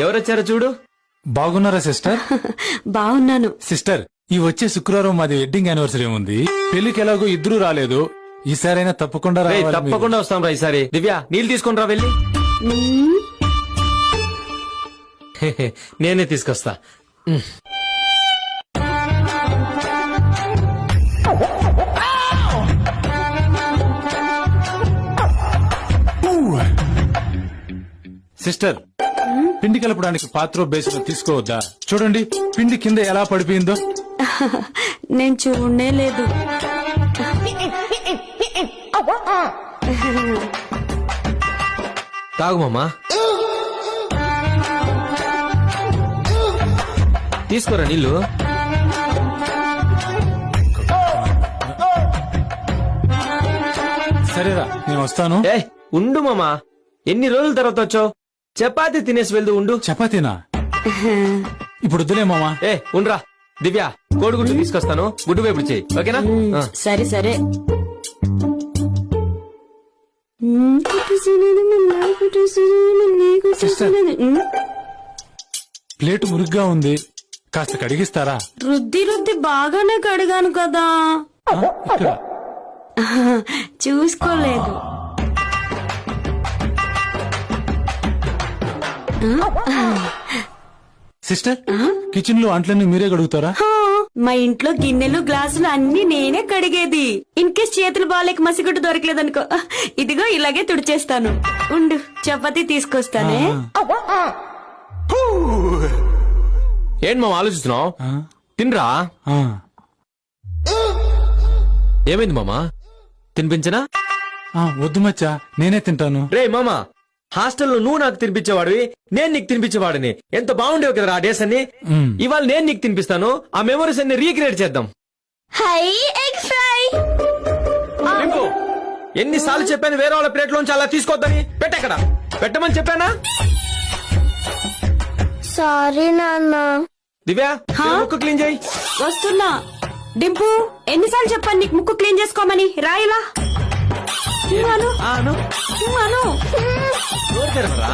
ఎవరొచ్చారో చూడు. బాగున్నారా సిస్టర్? బాగున్నాను సిస్టర్, ఈ వచ్చే శుక్రవారం మాది వెడ్డింగ్ యానివర్సరీ ఉంది. పెళ్లికి ఎలాగో ఇద్దరు రాలేదు, ఈసారైనా తప్పకుండా రేయ్, రావాలి. తప్పకుండా వస్తాం రా ఈసారి. దివ్య నీళ్ళు తీసుకుని రా వెళ్ళి. నేనే తీసుకొస్తా. సిస్టర్, పిండి కలపడానికి పాత్ర బేసిన్ తీసుకోవద్దా? చూడండి పిండి కింద ఎలా పడిపోయిందో. నేను చూడనే లేదు. తాగు మామా. తీసుకోరా నీళ్ళు. సరేరా, నేను వస్తాను. ఏ ఉండు మామా, ఎన్ని రోజుల తర్వాత వచ్చావు? చపాతీ తినేసి వెళ్దు. ఉండు. చపాతీనా? ఇప్పుడు వద్దులే మామా. ఏ ఉండ్రా. దివ్య కోడిగుడ్డు తీసుకొస్తాను, గుడ్డు వేపుడు చేయి. ఓకేనా? సరే సరే. సిస్టర్, ప్లేట్ మురిగ్గా ఉంది, కాస్త కడిగిస్తారా? రుద్ది రుద్ది బాగానే కడిగాను కదా. ఇక్కడ చూసుకోలేదు. సిస్టర్, కిచెన్ లో అంట్లన్నీ మీరే కడుగుతారా? మా ఇంట్లో గిన్నెలు గ్లాసులు అన్ని నేనే కడిగేది. ఇన్ కేస్ చేతులు బాగాలేక మసిగుడ్డు దొరకలేదనుకో, ఇదిగో ఇలాగే తుడిచేస్తాను. ఉండు, చపాతీ తీసుకొస్తానే. ఏంటి మామ ఆలోచిస్తున్నావు? తినరా. ఏమైంది మామా? తినిపించనా? వద్దు మచ్చా, నేనే తింటాను. రే మామా, హాస్టల్లో నువ్వు నాకు తినిపించేవాడివి, నేను నీకు తినిపించేవాడిని. ఎంత బాగుండేవి కదా ఆ డేస్ అన్ని. ఇవాళ నేను నీకు తినిపిస్తాను, ఆ మెమరీస్ అన్ని రీక్రియేట్ చేద్దాం. ఎన్నిసార్లు చెప్పాను వేరే వాళ్ళ ప్లేట్ లోంచి అలా తీసుకోవద్దని? పెట్టెక్కడ పెట్టమని చెప్పానా? సారీ నాన్న. దివ్య ముక్కు క్లీన్ చేయి. వస్తున్నా. డింపు, ఎన్నిసార్లు చెప్పాను నీకు ముక్కు క్లీన్ చేసుకోమని? రాయిలా నోరు తెరవరా?